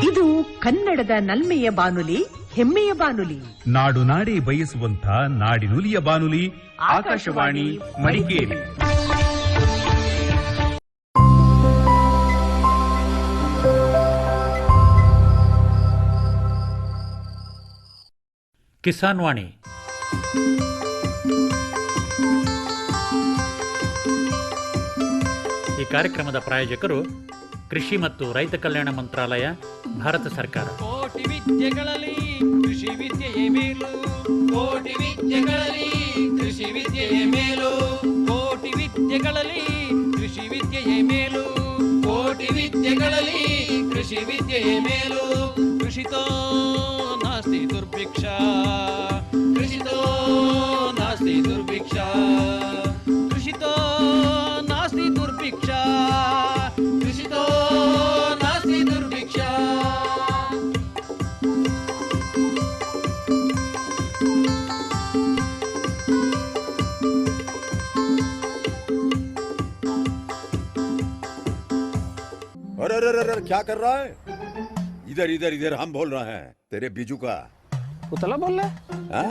ಇದು ಕನ್ನಡದ ನಲ್ಮೆಯ ಬಾನುಲಿ, ಹೆಮ್ಮೆಯ ಬಾನುಲಿ. ನಾಡು ನಾಡಿ ಬಯಸುವಂತ ನಾಡಿನುಲಿಯ ಬಾನುಲಿ ಆಕಾಶವಾಣಿ ಮಡಿಕೇರಿ. ಕಿಸಾನ್ ವಾಣಿ. ಈ ಕಾರ್ಯಕ್ರಮದ ಪ್ರಾಯೋಜಕರು ಕೃಷಿ ಮತ್ತು ರೈತ ಕಲ್ಯಾಣ ಮಂತ್ರಾಲಯ, ಭಾರತ ಸರ್ಕಾರ. ಕೋಟಿ ವಿದ್ಯೆಗಳಲ್ಲಿ ಕೃಷಿ ವಿದ್ಯೆಯೇ ಮೇಲು, ಕೋಟಿ ವಿದ್ಯೆಗಳಲ್ಲಿ ಕೃಷಿ ವಿದ್ಯೆಯೇ ಮೇಲು, ಕೋಟಿ ವಿದ್ಯೆಗಳಲ್ಲಿ ಕೃಷಿ ವಿದ್ಯೆಯೇ ಮೇಲು, ಕೋಟಿ ವಿದ್ಯೆಗಳಲ್ಲಿ ಕೃಷಿ ವಿದ್ಯೆಯೇ ಮೇಲು. ಕೃಷಿತೋ ನಾಸ್ತಿ ದುರ್ಭಿಕ್ಷ, ಕೃಷಿತೋ ನಾಸ್ತಿ ದುರ್ಭಿಕ್ಷ, ಕೃಷಿತೋ ನಾಸ್ತಿ ದುರ್ಭಿಕ್ಷ, ಕೃಷಿತೋ ನಾಸ್ತಿ ದುರ್ಭಿಕ್ಷ. अरे अरे अरे क्या कर रहा है? इधर इधर इधर हम बोल रहे हैं तेरे बीजू का। उतला बोल रहा है?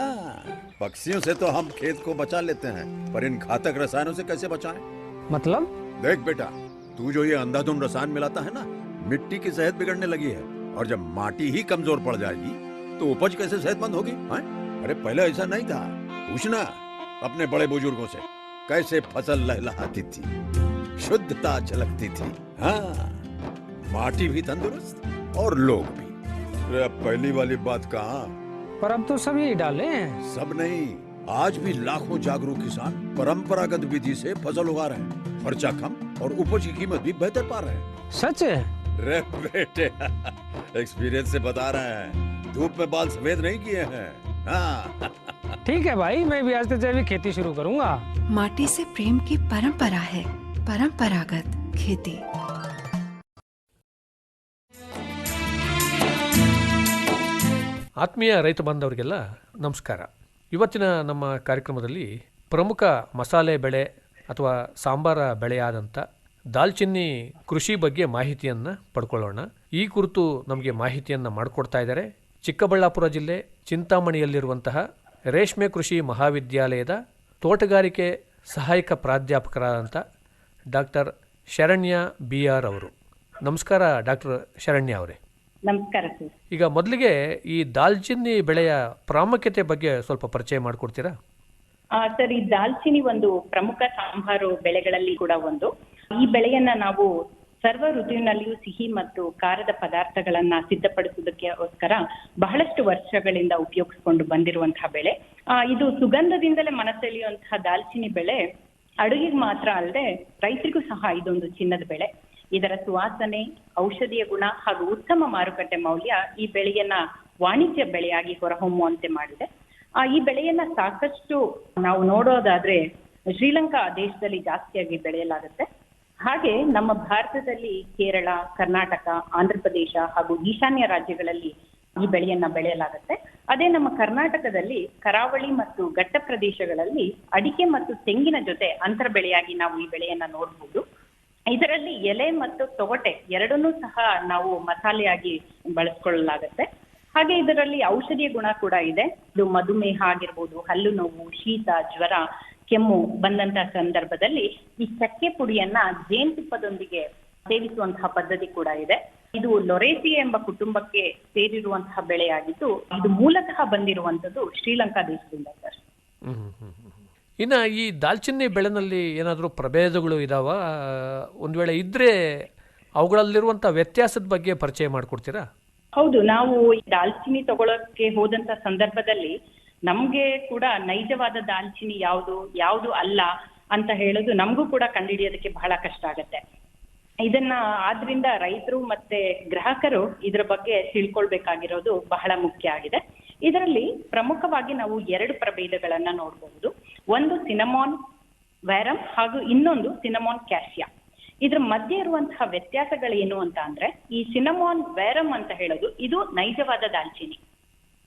पक्षियों से तो हम खेत को बचा लेते हैं, पर इन घातक रसायनों से कैसे बचाएं? मतलब? देख बेटा, तू जो ये अंधाधुंध रसायन मिलाता है ना, मिट्टी की सेहत बिगड़ने लगी है। और जब माटी ही कमजोर पड़ जाएगी तो उपज कैसे सेहतमंद होगी? अरे पहले ऐसा नहीं था। पूछना अपने बड़े बुजुर्गों से, कैसे फसल लहलहाती थी, शुद्धता झलकती थी। हाँ, माटी भी तंदुरुस्त और लोग भी। अरे पहली वाली बात कहाँ? पर अब तो सब यही डाले हैं। सब नहीं, आज भी लाखों जागरूक किसान परंपरागत विधि से फसल उगा रहे हैं। खर्चा कम और उपज की कीमत भी बेहतर पा रहे हैं। सच है? रे बेटे, एक्सपीरियंस से बता रहे हैं, धूप में बाल सफेद नहीं किए हैं। हाँ। ठीक है भाई, मैं भी आज से जैविक खेती शुरू करूंगा। माटी से प्रेम की परंपरा है, परंपरागत खेती। ಆತ್ಮೀಯ ರೈತ ಬಾಂಧವರಿಗೆಲ್ಲ ನಮಸ್ಕಾರ. ಇವತ್ತಿನ ನಮ್ಮ ಕಾರ್ಯಕ್ರಮದಲ್ಲಿ ಪ್ರಮುಖ ಮಸಾಲೆ ಬೆಳೆ ಅಥವಾ ಸಾಂಬಾರ ಬೆಳೆಯಾದಂಥ ದಾಲ್ಚಿನ್ನಿ ಕೃಷಿ ಬಗ್ಗೆ ಮಾಹಿತಿಯನ್ನು ಪಡ್ಕೊಳ್ಳೋಣ. ಈ ಕುರಿತು ನಮಗೆ ಮಾಹಿತಿಯನ್ನು ಮಾಡಿಕೊಡ್ತಾ ಇದ್ದಾರೆ ಚಿಕ್ಕಬಳ್ಳಾಪುರ ಜಿಲ್ಲೆ ಚಿಂತಾಮಣಿಯಲ್ಲಿರುವಂತಹ ರೇಷ್ಮೆ ಕೃಷಿ ಮಹಾವಿದ್ಯಾಲಯದ ತೋಟಗಾರಿಕೆ ಸಹಾಯಕ ಪ್ರಾಧ್ಯಾಪಕರಾದಂಥ ಡಾಕ್ಟರ್ ಶರಣ್ಯ BR ಅವರು. ನಮಸ್ಕಾರ ಡಾಕ್ಟರ್ ಶರಣ್ಯ ಅವರೇ. ನಮಸ್ಕಾರ ಸರ್. ಈಗ ಮೊದಲಿಗೆ ಈ ದಾಲ್ಚಿನ್ನಿ ಬೆಳೆಯ ಪ್ರಾಮುಖ್ಯತೆ ಬಗ್ಗೆ ಸ್ವಲ್ಪ ಪರಿಚಯ ಮಾಡಿಕೊಡ್ತೀರಾ? ಸರ್, ಈ ದಾಲ್ಚಿನ್ನಿ ಒಂದು ಪ್ರಮುಖ ಸಾಂಬಾರು ಬೆಳೆಗಳಲ್ಲಿ ಕೂಡ ಒಂದು. ಈ ಬೆಳೆಯನ್ನ ನಾವು ಸರ್ವ ಋತುವಿನಲ್ಲಿಯೂ ಸಿಹಿ ಮತ್ತು ಖಾರದ ಪದಾರ್ಥಗಳನ್ನ ಸಿದ್ಧಪಡಿಸುವುದಕ್ಕೋಸ್ಕರ ಬಹಳಷ್ಟು ವರ್ಷಗಳಿಂದ ಉಪಯೋಗಿಸಿಕೊಂಡು ಬಂದಿರುವಂತಹ ಬೆಳೆ. ಇದು ಸುಗಂಧದಿಂದಲೇ ಮನಸೆಳೆಯುವಂತಹ ದಾಲ್ಚಿನ್ನಿ ಬೆಳೆ ಅಡುಗೆಗೆ ಮಾತ್ರ ಅಲ್ಲದೆ ರೈತರಿಗೂ ಸಹ ಇದೊಂದು ಚಿನ್ನದ ಬೆಳೆ. ಇದರ ಸುವಾಸನೆ, ಔಷಧೀಯ ಗುಣ ಹಾಗೂ ಉತ್ತಮ ಮಾರುಕಟ್ಟೆ ಮೌಲ್ಯ ಈ ಬೆಳೆಯನ್ನ ವಾಣಿಜ್ಯ ಬೆಳೆಯಾಗಿ ಹೊರಹೊಮ್ಮುವಂತೆ ಮಾಡಿದೆ. ಈ ಬೆಳೆಯನ್ನ ಸಾಕಷ್ಟು ನಾವು ನೋಡೋದಾದ್ರೆ ಶ್ರೀಲಂಕಾ ದೇಶದಲ್ಲಿ ಜಾಸ್ತಿಯಾಗಿ ಬೆಳೆಯಲಾಗುತ್ತೆ. ಹಾಗೆ ನಮ್ಮ ಭಾರತದಲ್ಲಿ ಕೇರಳ, ಕರ್ನಾಟಕ, ಆಂಧ್ರ ಪ್ರದೇಶ ಹಾಗೂ ಈಶಾನ್ಯ ರಾಜ್ಯಗಳಲ್ಲಿ ಈ ಬೆಳೆಯನ್ನ ಬೆಳೆಯಲಾಗುತ್ತೆ. ಅದೇ ನಮ್ಮ ಕರ್ನಾಟಕದಲ್ಲಿ ಕರಾವಳಿ ಮತ್ತು ಘಟ್ಟ ಪ್ರದೇಶಗಳಲ್ಲಿ ಅಡಿಕೆ ಮತ್ತು ತೆಂಗಿನ ಜೊತೆ ಅಂತರ ಬೆಳೆಯಾಗಿ ನಾವು ಈ ಬೆಳೆಯನ್ನ ನೋಡಬಹುದು. ಇದರಲ್ಲಿ ಎಲೆ ಮತ್ತು ತೊಗಟೆ ಎರಡನ್ನೂ ಸಹ ನಾವು ಮಸಾಲೆಯಾಗಿ ಬಳಸ್ಕೊಳ್ಳಲಾಗತ್ತೆ. ಹಾಗೆ ಇದರಲ್ಲಿ ಔಷಧೀಯ ಗುಣ ಕೂಡ ಇದೆ. ಇದು ಮಧುಮೇಹ ಆಗಿರ್ಬೋದು, ಹಲ್ಲು ನೋವು, ಶೀತ, ಜ್ವರ, ಕೆಮ್ಮು ಬಂದಂತಹ ಸಂದರ್ಭದಲ್ಲಿ ಈ ಚಕ್ಕೆ ಪುಡಿಯನ್ನ ಜೇನುತುಪ್ಪದೊಂದಿಗೆ ಸೇವಿಸುವಂತಹ ಪದ್ಧತಿ ಕೂಡ ಇದೆ. ಇದು ಲೊರೇಸಿಯಾ ಎಂಬ ಕುಟುಂಬಕ್ಕೆ ಸೇರಿರುವಂತಹ ಬೆಳೆಯಾಗಿದ್ದು ಇದು ಮೂಲತಃ ಬಂದಿರುವಂತದ್ದು ಶ್ರೀಲಂಕಾ ದೇಶದಿಂದ ಸರ್. ಇನ್ನು ಈ ದಾಲ್ಚಿನ್ನಿ ಬೆಳೆನಲ್ಲಿ ಏನಾದರೂ ಪ್ರಭೇದಗಳು ಇದಾವ? ಒಂದು ವೇಳೆ ಇದ್ದರೆ ಅವುಗಳಲ್ಲಿರುವಂಥ ವ್ಯತ್ಯಾಸದ ಬಗ್ಗೆ ಪರಿಚಯ ಮಾಡಿಕೊಡ್ತೀರಾ? ಹೌದು, ನಾವು ಈ ದಾಲ್ಚಿನ್ನಿ ತಗೊಳ್ಳೋಕೆ ಹೋದಂತ ಸಂದರ್ಭದಲ್ಲಿ ನಮ್ಗೆ ಕೂಡ ನೈಜವಾದ ದಾಲ್ಚಿನ್ನಿ ಯಾವುದು ಅಲ್ಲ ಅಂತ ಹೇಳೋದು ನಮಗೂ ಕೂಡ ಕಂಡುಹಿಡಿಯೋದಕ್ಕೆ ಬಹಳ ಕಷ್ಟ ಆಗತ್ತೆ. ಇದನ್ನ ಆದ್ರಿಂದ ರೈತರು ಮತ್ತೆ ಗ್ರಾಹಕರು ಇದ್ರ ಬಗ್ಗೆ ತಿಳ್ಕೊಳ್ಬೇಕಾಗಿರೋದು ಬಹಳ ಮುಖ್ಯ ಆಗಿದೆ. ಇದರಲ್ಲಿ ಪ್ರಮುಖವಾಗಿ ನಾವು 2 ಪ್ರಭೇದಗಳನ್ನ ನೋಡಬಹುದು. ಒಂದು ಸಿನಮಾನ್ ವ್ಯಾರಮ್ ಹಾಗೂ ಇನ್ನೊಂದು ಸಿನಮಾನ್ ಕ್ಯಾಸಿಯಾ. ಇದ್ರ ಮಧ್ಯೆ ಇರುವಂತಹ ವ್ಯತ್ಯಾಸಗಳೇನು ಅಂತ ಅಂದ್ರೆ, ಈ ಸಿನಮಾನ್ ವ್ಯಾರಮ್ ಅಂತ ಹೇಳೋದು ಇದು ನೈಜವಾದ ದಾಲ್ಚಿನ್ನಿ.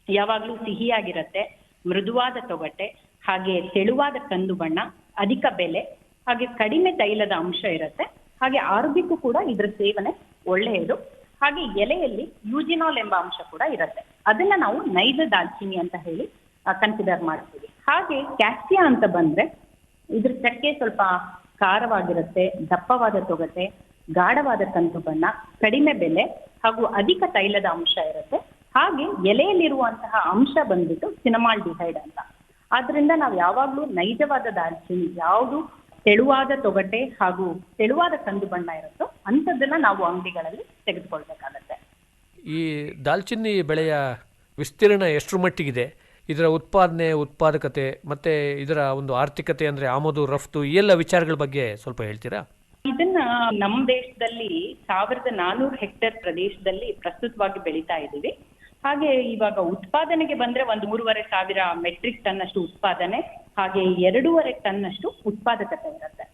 ಯಾವಾಗ್ಲೂ ಸಿಹಿಯಾಗಿರತ್ತೆ, ಮೃದುವಾದ ತೊಗಟೆ, ಹಾಗೆ ತೆಳುವಾದ ಕಂದು ಬಣ್ಣ, ಅಧಿಕ ಬೆಲೆ, ಹಾಗೆ ಕಡಿಮೆ ತೈಲದ ಅಂಶ ಇರುತ್ತೆ. ಹಾಗೆ ಆರೋಗ್ಯಕ್ಕೂ ಕೂಡ ಇದ್ರ ಸೇವನೆ ಒಳ್ಳೆಯದು. ಹಾಗೆ ಎಲೆಯಲ್ಲಿ ಯೂಜಿನಾಲ್ ಎಂಬ ಅಂಶ ಕೂಡ ಇರುತ್ತೆ. ಅದನ್ನ ನಾವು ನೈಜ ದಾಲ್ಚಿನ್ನಿ ಅಂತ ಹೇಳಿ ಕನ್ಸಿಡರ್ ಮಾಡ್ತೀವಿ. ಹಾಗೆ ಕ್ಯಾಸ್ಟಿಯಾ ಅಂತ ಬಂದ್ರೆ ಇದ್ರ ಚಕ್ಕೆ ಸ್ವಲ್ಪ ಖಾರವಾಗಿರುತ್ತೆ, ದಪ್ಪವಾದ ತೊಗಟೆ, ಗಾಢವಾದ ಕಂದು ಬಣ್ಣ, ಕಡಿಮೆ ಬೆಲೆ ಹಾಗೂ ಅಧಿಕ ತೈಲದ ಅಂಶ ಇರುತ್ತೆ. ಹಾಗೆ ಎಲೆಯಲ್ಲಿರುವಂತಹ ಅಂಶ ಬಂದ್ಬಿಟ್ಟು ಸಿನಮಾಲ್ಡಿಹೈಡ್ ಅಂತ. ಆದ್ರಿಂದ ನಾವು ಯಾವಾಗ್ಲೂ ನೈಜವಾದ ದಾಲ್ಚಿನ್ನಿ, ಯಾವುದು ತೆಳುವಾದ ತೊಗಟೆ ಹಾಗೂ ತೆಳುವಾದ ಕಂದು ಬಣ್ಣ ಇರುತ್ತೋ ಅಂಥದ್ದನ್ನ ನಾವು ಅಂಗಡಿಗಳಲ್ಲಿ ತೆಗೆದುಕೊಳ್ಬೇಕಾಗತ್ತೆ. ಈ ದಾಲ್ಚಿನ್ನಿ ಬೆಳೆಯ ವಿಸ್ತೀರ್ಣ ಎಷ್ಟರ ಮಟ್ಟಿಗಿದೆ? ಇದರ ಉತ್ಪಾದನೆ, ಉತ್ಪಾದಕತೆ ಮತ್ತು ಇದರ ಒಂದು ಆರ್ಥಿಕತೆ ಅಂದರೆ ಆಮದು ರಫ್ತು ಈ ಎಲ್ಲ ವಿಚಾರಗಳ ಬಗ್ಗೆ ಸ್ವಲ್ಪ ಹೇಳ್ತೀರಾ? ಇದನ್ನ ನಮ್ಮ ದೇಶದಲ್ಲಿ 1400 ಹೆಕ್ಟೇರ್ ಪ್ರದೇಶದಲ್ಲಿ ಪ್ರಸ್ತುತವಾಗಿ ಬೆಳೀತಾ ಇದ್ದೀವಿ. ಹಾಗೆ ಇವಾಗ ಉತ್ಪಾದನೆಗೆ ಬಂದ್ರೆ 3,500 ಮೆಟ್ರಿಕ್ ಟನ್ ಅಷ್ಟು ಉತ್ಪಾದನೆ, ಹಾಗೆ 2.5 ಟನ್ ಅಷ್ಟು ಉತ್ಪಾದಕತೆ ಇರುತ್ತೆ.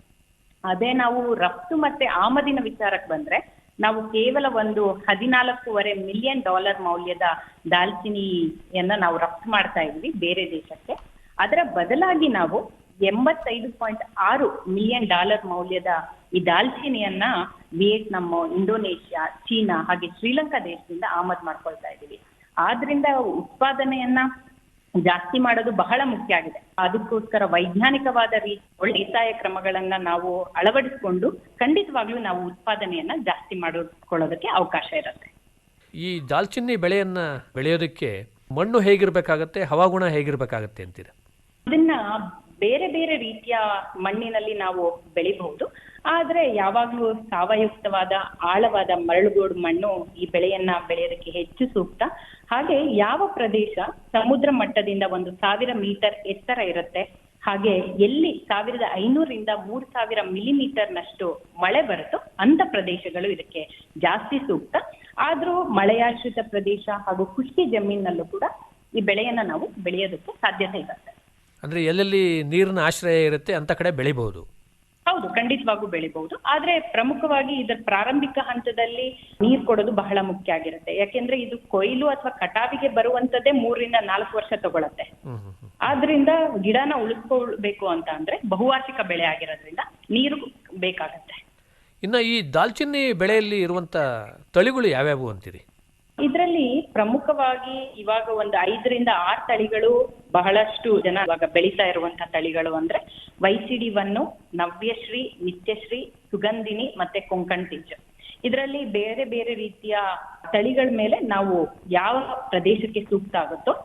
ಅದೇ ನಾವು ರಫ್ತು ಮತ್ತೆ ಆಮದಿನ ವಿಚಾರಕ್ಕೆ ಬಂದ್ರೆ ನಾವು ಕೇವಲ ಒಂದು $14.5 ಮಿಲಿಯನ್ ಮೌಲ್ಯದ ದಾಲ್ಚಿನ್ನಿಯನ್ನ ನಾವು ರಫ್ತು ಮಾಡ್ತಾ ಇದ್ವಿ ಬೇರೆ ದೇಶಕ್ಕೆ. ಅದರ ಬದಲಾಗಿ ನಾವು $85.6 ಮಿಲಿಯನ್ ಮೌಲ್ಯದ ಈ ದಾಲ್ಚಿನ್ನಿಯನ್ನ ವಿಯೆಟ್ನಾಂ, ಇಂಡೋನೇಷ್ಯಾ, ಚೀನಾ ಹಾಗೆ ಶ್ರೀಲಂಕಾ ದೇಶದಿಂದ ಆಮದು ಮಾಡ್ಕೊಳ್ತಾ ಇದ್ದೀವಿ. ಆದ್ರಿಂದ ಉತ್ಪಾದನೆಯನ್ನ ಜಾಸ್ತಿ ಮಾಡೋದು ಬಹಳ ಮುಖ್ಯ ಆಗಿದೆ. ಅದಕ್ಕೋಸ್ಕರ ವೈಜ್ಞಾನಿಕವಾದ ಬೇಸಾಯ ಕ್ರಮಗಳನ್ನ ನಾವು ಅಳವಡಿಸಿಕೊಂಡು ಖಂಡಿತವಾಗ್ಲೂ ನಾವು ಉತ್ಪಾದನೆಯನ್ನ ಜಾಸ್ತಿ ಮಾಡಿಕೊಳ್ಳೋದಕ್ಕೆ ಅವಕಾಶ ಇರುತ್ತೆ. ಈ ದಾಲ್ಚಿನ್ನಿ ಬೆಳೆಯನ್ನ ಬೆಳೆಯೋದಕ್ಕೆ ಮಣ್ಣು ಹೇಗಿರ್ಬೇಕಾಗತ್ತೆ, ಹವಾಗುಣ ಹೇಗಿರ್ಬೇಕಾಗತ್ತೆ ಅಂತೀರಾ? ಇದನ್ನ ಬೇರೆ ಬೇರೆ ರೀತಿಯ ಮಣ್ಣಿನಲ್ಲಿ ನಾವು ಬೆಳಿಬಹುದು. ಆದ್ರೆ ಯಾವಾಗ್ಲೂ ಸಾವಯುಕ್ತವಾದ ಆಳವಾದ ಮರಳುಗೋಡು ಮಣ್ಣು ಈ ಬೆಳೆಯನ್ನ ಬೆಳೆಯೋದಕ್ಕೆ ಹೆಚ್ಚು ಸೂಕ್ತ. ಹಾಗೆ ಯಾವ ಪ್ರದೇಶ ಸಮುದ್ರ ಮಟ್ಟದಿಂದ 1,000 ಮೀಟರ್ ಎತ್ತರ ಇರುತ್ತೆ, ಹಾಗೆ ಎಲ್ಲಿ 1,500ರಿಂದ 3,000 ಮಿಲಿಮೀಟರ್ನಷ್ಟು ಮಳೆ ಬರುತ್ತೋ ಅಂತ ಪ್ರದೇಶಗಳು ಇದಕ್ಕೆ ಜಾಸ್ತಿ ಸೂಕ್ತ. ಆದ್ರೂ ಮಳೆಯಾಶ್ರಿತ ಪ್ರದೇಶ ಹಾಗೂ ಖುಷ್ಕಿ ಜಮೀನಲ್ಲೂ ಕೂಡ ಈ ಬೆಳೆಯನ್ನ ನಾವು ಬೆಳೆಯೋದಕ್ಕೆ ಸಾಧ್ಯತೆ ಇರುತ್ತೆ. ಅಂದರೆ ಎಲ್ಲೆಲ್ಲಿ ನೀರಿನ ಆಶ್ರಯ ಇರುತ್ತೆ ಅಂತ ಕಡೆ ಬೆಳಿಬಹುದು. ಹೌದು, ಖಂಡಿತವಾಗೂ ಬೆಳಿಬಹುದು. ಆದ್ರೆ ಪ್ರಮುಖವಾಗಿ ಇದರ ಪ್ರಾರಂಭಿಕ ಹಂತದಲ್ಲಿ ನೀರು ಕೊಡೋದು ಬಹಳ ಮುಖ್ಯ ಆಗಿರುತ್ತೆ. ಯಾಕೆಂದ್ರೆ ಇದು ಕೊಯ್ಲು ಅಥವಾ ಕಟಾವಿಗೆ ಬರುವಂತದ್ದೇ 3ರಿಂದ 4 ವರ್ಷ ತಗೊಳತ್ತೆ. ಆದ್ರಿಂದ ಗಿಡನ ಉಳಿಸ್ಕೊಳ್ಬೇಕು ಅಂತ ಅಂದ್ರೆ ಬಹುವಾರ್ಷಿಕ ಬೆಳೆ ಆಗಿರೋದ್ರಿಂದ ನೀರು ಬೇಕಾಗತ್ತೆ. ಇನ್ನು ಈ ದಾಲ್ಚಿನ್ನಿ ಬೆಳೆಯಲ್ಲಿ ಇರುವಂತ ತಳಿಗಳು ಯಾವ್ಯಾವು ಅಂತೀರಿ? ಇದರಲ್ಲಿ ಪ್ರಮುಖವಾಗಿ ಇವಾಗ ಒಂದು 5ರಿಂದ 6 ತಳಿಗಳು ಬಹಳಷ್ಟು ಜನ ಇವಾಗ ಬೆಳೀತಾ ಇರುವಂತಹ ತಳಿಗಳು ಅಂದ್ರೆ YCD1, ನವ್ಯಶ್ರೀ, ನಿತ್ಯಶ್ರೀ, ಸುಗಂಧಿನಿ ಮತ್ತೆ ಕೊಂಕಣ್ ಟಿಚ್. ಇದರಲ್ಲಿ ಬೇರೆ ಬೇರೆ ರೀತಿಯ ತಳಿಗಳ ಮೇಲೆ ನಾವು ಯಾವ ಪ್ರದೇಶಕ್ಕೆ ಸೂಕ್ತ ಆಗುತ್ತೋ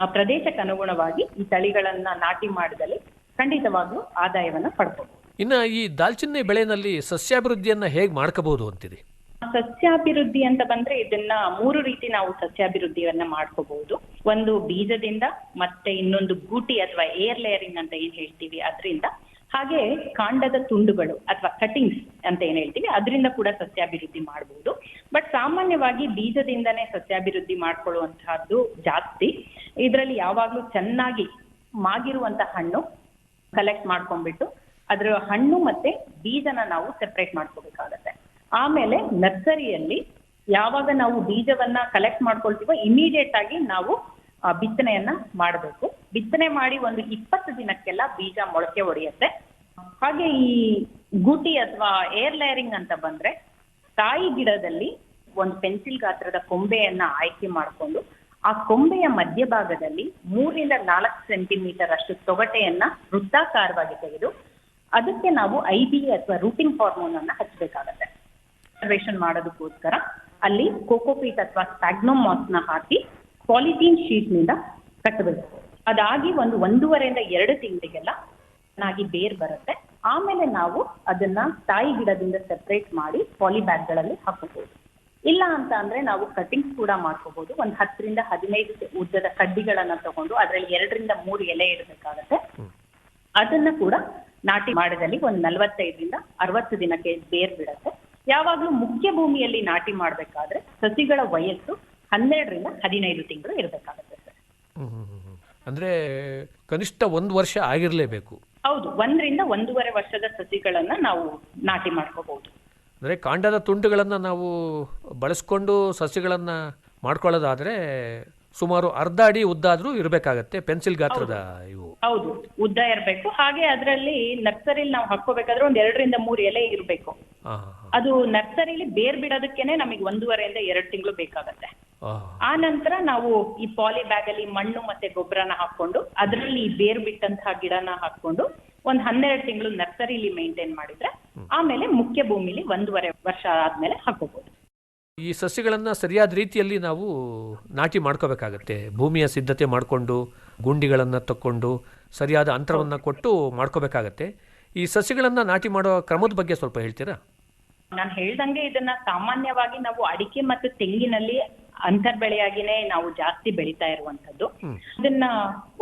ಆ ಪ್ರದೇಶಕ್ಕೆ ಅನುಗುಣವಾಗಿ ಈ ತಳಿಗಳನ್ನ ನಾಟಿ ಮಾಡಿದಲ್ಲಿ ಖಂಡಿತವಾಗ್ಲೂ ಆದಾಯವನ್ನ ಪಡ್ಕೋಬಹುದು. ಇನ್ನು ಈ ದಾಲ್ಚಿನ್ನಿ ಬೆಳೆಯಲ್ಲಿ ಸಸ್ಯಾಭಿವೃದ್ಧಿಯನ್ನ ಹೇಗೆ ಮಾಡ್ಕೋಬಹುದು ಅಂತೀರಿ? ಸಸ್ಯಾಭಿವೃದ್ಧಿ ಅಂತ ಬಂದ್ರೆ ಇದನ್ನ 3 ರೀತಿ ನಾವು ಸಸ್ಯಾಭಿವೃದ್ಧಿಯನ್ನ ಮಾಡ್ಕೋಬಹುದು. ಒಂದು ಬೀಜದಿಂದ, ಮತ್ತೆ ಇನ್ನೊಂದು ಗೂಟಿ ಅಥವಾ ಏರ್ ಲೇಯರಿಂಗ್ ಅಂತ ಏನ್ ಹೇಳ್ತೀವಿ ಅದರಿಂದ, ಹಾಗೆ ಕಾಂಡದ ತುಂಡುಗಳು ಅಥವಾ ಕಟಿಂಗ್ಸ್ ಅಂತ ಏನ್ ಹೇಳ್ತೀವಿ ಅದರಿಂದ ಕೂಡ ಸಸ್ಯಾಭಿವೃದ್ಧಿ ಮಾಡಬಹುದು. ಬಟ್ ಸಾಮಾನ್ಯವಾಗಿ ಬೀಜದಿಂದನೇ ಸಸ್ಯಾಭಿವೃದ್ಧಿ ಮಾಡ್ಕೊಳ್ಳುವಂತಹದ್ದು ಜಾಸ್ತಿ. ಇದರಲ್ಲಿ ಯಾವಾಗ್ಲೂ ಚೆನ್ನಾಗಿ ಮಾಗಿರುವಂತ ಹಣ್ಣು ಕಲೆಕ್ಟ್ ಮಾಡ್ಕೊಂಡ್ಬಿಟ್ಟು ಅದರ ಹಣ್ಣು ಮತ್ತೆ ಬೀಜನ ನಾವು ಸೆಪರೇಟ್ ಮಾಡ್ಕೋಬೇಕಾಗತ್ತೆ. ಆಮೇಲೆ ನರ್ಸರಿಯಲ್ಲಿ ಯಾವಾಗ ನಾವು ಬೀಜವನ್ನ ಕಲೆಕ್ಟ್ ಮಾಡ್ಕೊಳ್ತೀವೋ ಇಮಿಡಿಯೇಟ್ ಆಗಿ ನಾವು ಬಿತ್ತನೆಯನ್ನ ಮಾಡಬೇಕು. ಬಿತ್ತನೆ ಮಾಡಿ ಒಂದು 20 ದಿನಕ್ಕೆಲ್ಲ ಬೀಜ ಮೊಳಕೆ ಹೊಡೆಯುತ್ತೆ. ಹಾಗೆ ಈ ಗೂಟಿ ಅಥವಾ ಏರ್ ಲೇಯರಿಂಗ್ ಅಂತ ಬಂದ್ರೆ ತಾಯಿ ಗಿಡದಲ್ಲಿ ಒಂದು ಪೆನ್ಸಿಲ್ ಗಾತ್ರದ ಕೊಂಬೆಯನ್ನ ಆಯ್ಕೆ ಮಾಡಿಕೊಂಡು ಆ ಕೊಂಬೆಯ ಮಧ್ಯಭಾಗದಲ್ಲಿ 3ರಿಂದ 4 ಸೆಂಟಿಮೀಟರ್ ಅಷ್ಟು ತೊಗಟೆಯನ್ನ ವೃತ್ತಾಕಾರವಾಗಿ ತೆಗೆದು ಅದಕ್ಕೆ ನಾವು IBA ಅಥವಾ ರೂಟಿಂಗ್ ಹಾರ್ಮೋನ್ ಅನ್ನ ಹಚ್ಚಬೇಕಾಗತ್ತೆ. ಮಾಡೋದಕ್ಕೋಸ್ಕರ ಅಲ್ಲಿ ಕೋಕೋಪೀಟ್ ಅಥವಾ ಸ್ಪ್ಯಾಗ್ನೋಮಾಸ್ ನ ಹಾಕಿ ಪಾಲಿಥೀನ್ ಶೀಟ್ ನಿಂದ ಕಟ್ಟಬೇಕು. ಅದಾಗಿ 1.5ರಿಂದ 2 ತಿಂಗಳಿಗೆಲ್ಲ ಚೆನ್ನಾಗಿ ಬೇರ್ ಬರುತ್ತೆ. ಆಮೇಲೆ ನಾವು ಅದನ್ನ ತಾಯಿ ಗಿಡದಿಂದ ಸೆಪರೇಟ್ ಮಾಡಿ ಪಾಲಿಬ್ಯಾಗ್ ಗಳಲ್ಲಿ ಹಾಕಬಹುದು. ಇಲ್ಲ ಅಂತ ಅಂದ್ರೆ ನಾವು ಕಟಿಂಗ್ಸ್ ಕೂಡ ಮಾಡ್ಕೋಬಹುದು. 10ರಿಂದ 15 ಉದ್ದದ ಕಡ್ಡಿಗಳನ್ನ ತಗೊಂಡು ಅದರಲ್ಲಿ 2ರಿಂದ 3 ಎಲೆ ಇರಬೇಕಾಗತ್ತೆ. ಅದನ್ನ ಕೂಡ ನಾಟಿ ಮಾಡಿದಲ್ಲಿ 45ರಿಂದ 60 ದಿನಕ್ಕೆ ಬೇರ್ ಬಿಡುತ್ತೆ. ಯಾವಾಗ್ಲೂ ಮುಖ್ಯ ಭೂಮಿಯಲ್ಲಿ ನಾಟಿ ಮಾಡ್ಬೇಕಾದ್ರೆ ಸಸಿಗಳ ವಯಸ್ಸು 12ರಿಂದ 15 ತಿಂಗಳು ಇರಬೇಕಾಗುತ್ತೆ ಸರ್. ಅಂದ್ರೆ ಕನಿಷ್ಠ 1 ವರ್ಷ ಆಗಿರ್ಲೇಬೇಕು. ಹೌದು, 1ರಿಂದ 1.5 ವರ್ಷದ ಸಸಿಗಳನ್ನ ನಾವು ನಾಟಿ ಮಾಡ್ಕೋಬಹುದು. ಅಂದ್ರೆ ಕಾಂಡದ ತುಂಡುಗಳನ್ನ ನಾವು ಬಳಸ್ಕೊಂಡು ಸಸಿಗಳನ್ನ ಮಾಡ್ಕೊಳ್ಳೋದಾದ್ರೆ ಸುಮಾರು ಅರ್ಧ ಅಡಿ ಉದ್ದ ಆದ್ರೂ ಇರಬೇಕಾಗತ್ತೆ. ಪೆನ್ಸಿಲ್ ಗಾತ್ರದ ಇವು. ಹೌದು, ಉದ್ದ ಇರಬೇಕು. ಹಾಗೆ ಅದರಲ್ಲಿ ನರ್ಸರಿಲಿ ನಾವು ಹಾಕೋಬೇಕಾದ್ರೆ 1 2ರಿಂದ 3 ಎಲೆ ಇರಬೇಕು. ಅದು ನರ್ಸರಿಲಿ ಬೇರ್ ಬಿಡೋದಕ್ಕೇನೆ ನಮಗೆ 1.5 ಇಂದ 2 ತಿಂಗಳು ಬೇಕಾಗತ್ತೆ. ಆ ನಂತರ ನಾವು ಈ ಪಾಲಿ ಬ್ಯಾಗ್ ಅಲ್ಲಿ ಮಣ್ಣು ಮತ್ತೆ ಗೊಬ್ಬರನ ಹಾಕೊಂಡು ಅದರಲ್ಲಿ ಈ ಬೇರ್ ಬಿಟ್ಟಂತಹ ಗಿಡನ ಹಾಕೊಂಡು 12 ತಿಂಗಳು ನರ್ಸರಿಲಿ ಮೇಂಟೈನ್ ಮಾಡಿದ್ರೆ ಆಮೇಲೆ ಮುಖ್ಯ ಭೂಮಿಲಿ 1.5 ವರ್ಷ ಆದ್ಮೇಲೆ ಹಾಕೋಬಹುದು. ಈ ಸಸ್ಯಗಳನ್ನ ಸರಿಯಾದ ರೀತಿಯಲ್ಲಿ ನಾವು ನಾಟಿ ಮಾಡ್ಕೋಬೇಕಾಗತ್ತೆ. ಭೂಮಿಯ ಸಿದ್ಧತೆ ಮಾಡಿಕೊಂಡು ಗುಂಡಿಗಳನ್ನು ತಕ್ಕೊಂಡು ಸರಿಯಾದ ಅಂತರವನ್ನು ಕೊಟ್ಟು ಮಾಡ್ಕೋಬೇಕಾಗತ್ತೆ. ಈ ಸಸ್ಯಗಳನ್ನ ನಾಟಿ ಮಾಡೋ ಕ್ರಮದ ಬಗ್ಗೆ ಸ್ವಲ್ಪ ಹೇಳ್ತೀರಾ? ನಾನು ಹೇಳ್ದಂಗೆ ಇದನ್ನ ಸಾಮಾನ್ಯವಾಗಿ ನಾವು ಅಡಿಕೆ ಮತ್ತು ತೆಂಗಿನಲ್ಲಿ ಅಂತರ್ ಬೆಳೆಯಾಗಿನೇ ನಾವು ಜಾಸ್ತಿ ಬೆಳೀತಾ ಇರುವಂತದ್ದು. ಇದನ್ನ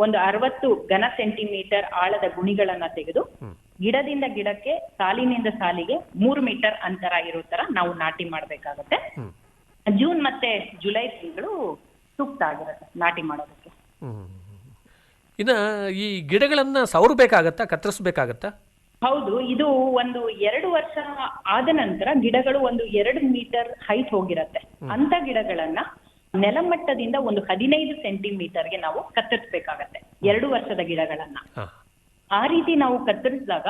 ಒಂದು 60 ಘನ ಸೆಂಟಿಮೀಟರ್ ಆಳದ ಗುಣಿಗಳನ್ನ ತೆಗೆದು ಗಿಡದಿಂದ ಗಿಡಕ್ಕೆ ಸಾಲಿನಿಂದ ಸಾಲಿಗೆ 3 ಮೀಟರ್ ಅಂತರ ಇರೋ ತರ ನಾವು ನಾಟಿ ಮಾಡ್ಬೇಕಾಗತ್ತೆ. ಜೂನ್ ಮತ್ತೆ ಜುಲೈ ತಿಂಗಳು ಸೂಕ್ತ ಆಗಿರುತ್ತೆ ನಾಟಿ ಮಾಡೋದಕ್ಕೆ. ಇನ್ನ ಈ ಗಿಡಗಳನ್ನ ಸವರಬೇಕಾಗತ್ತಾ, ಕತ್ತರಿಸಬೇಕಾಗತ್ತಾ? ಹೌದು, ಇದು ಒಂದು 2 ವರ್ಷ ಆದ ನಂತರ ಗಿಡಗಳು ಒಂದು 2 ಮೀಟರ್ ಹೈಟ್ ಹೋಗಿರತ್ತೆ. ಅಂತ ಗಿಡಗಳನ್ನ ನೆಲಮಟ್ಟದಿಂದ ಒಂದು 15 ಸೆಂಟಿಮೀಟರ್ಗೆ ನಾವು ಕತ್ತರಿಸಬೇಕಾಗತ್ತೆ 2 ವರ್ಷದ ಗಿಡಗಳನ್ನ. ಆ ರೀತಿ ನಾವು ಕತ್ತರಿಸಿದಾಗ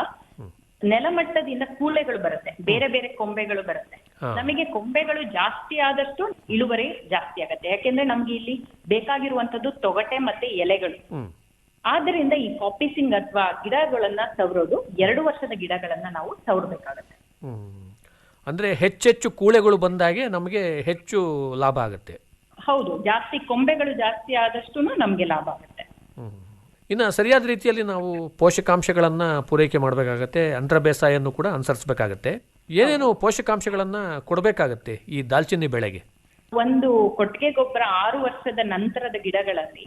ನೆಲಮಟ್ಟದಿಂದ ಕೂಳೆಗಳು ಬರುತ್ತೆ, ಬೇರೆ ಬೇರೆ ಕೊಂಬೆಗಳು ಬರುತ್ತೆ. ನಮಗೆ ಕೊಂಬೆಗಳು ಜಾಸ್ತಿ ಆದಷ್ಟು ಇಳುವರಿ ಜಾಸ್ತಿ ಆಗತ್ತೆ. ಯಾಕೆಂದ್ರೆ ನಮ್ಗೆ ಇಲ್ಲಿ ಬೇಕಾಗಿರುವಂತದ್ದು ತೊಗಟೆ ಮತ್ತೆ ಎಲೆಗಳು. ಆದ್ದರಿಂದ ಈ ಕಾಪಿಸಿಂಗ್ ಅಥವಾ ಗಿಡಗಳನ್ನ ಸವರೋದು 2 ವರ್ಷದ ಗಿಡಗಳನ್ನ ನಾವು ಸವರಬೇಕಾಗತ್ತೆ. ಅಂದ್ರೆ ಹೆಚ್ಚೆಚ್ಚು ಕೂಳೆಗಳು ಬಂದಾಗೆ ನಮಗೆ ಹೆಚ್ಚು ಲಾಭ ಆಗುತ್ತೆ. ಹೌದು, ಜಾಸ್ತಿ ಕೊಂಬೆಗಳು ಜಾಸ್ತಿ ಆದಷ್ಟು ನಮ್ಗೆ ಲಾಭ ಆಗುತ್ತೆ. ಇನ್ನು ಸರಿಯಾದ ರೀತಿಯಲ್ಲಿ ನಾವು ಪೋಷಕಾಂಶಗಳನ್ನ ಪೂರೈಕೆ ಮಾಡಬೇಕಾಗತ್ತೆ. ಅಂತರ ಬೇಸಾಯನ್ನು ಕೂಡ ಅನುಸರಿಸಬೇಕಾಗತ್ತೆ. ಏನೇನು ಪೋಷಕಾಂಶಗಳನ್ನ ಕೊಡಬೇಕಾಗತ್ತೆ ಈ ದಾಲ್ಚಿನ್ನಿ ಬೆಳೆಗೆ? ಒಂದು ಕೊಟ್ಟಿಗೆ ಗೊಬ್ಬರ 6 ವರ್ಷದ ನಂತರದ ಗಿಡಗಳಲ್ಲಿ,